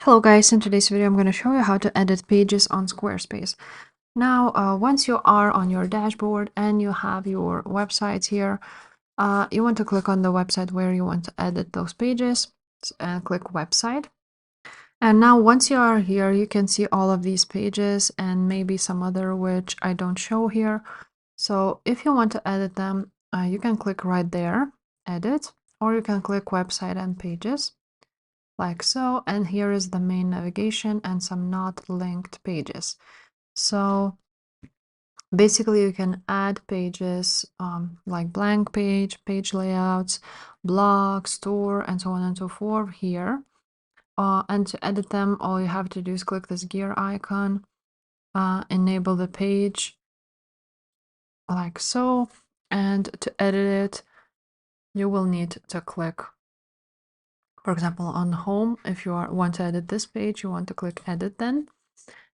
Hello guys, in today's video I'm going to show you how to edit pages on Squarespace. Now, once you are on your dashboard and you have your websites here, you want to click on the website where you want to edit those pages and click website. And now once you are here, you can see all of these pages and maybe some other which I don't show here. So if you want to edit them, you can click right there, edit, or you can click website and pages, like so, and here is the main navigation and some not linked pages. So basically you can add pages like blank page layouts, blog, store, and so on and so forth here. And to edit them, all you have to do is click this gear icon, enable the page like so, and to edit it you will need to click, for example, on home. If you want to edit this page, you want to click edit then.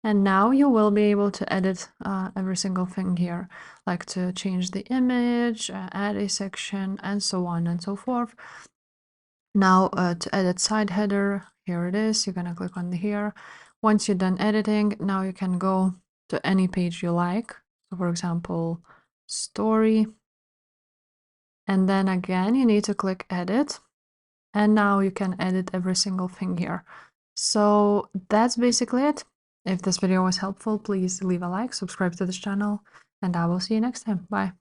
And now you will be able to edit every single thing here, like to change the image, add a section, and so on and so forth. Now to edit side header, here it is. You're going to click on here. Once you're done editing, now you can go to any page you like. So for example, story. And then again, you need to click edit. And now you can edit every single thing here. So that's basically it. If this video was helpful, please leave a like, subscribe to this channel, and I will see you next time. Bye.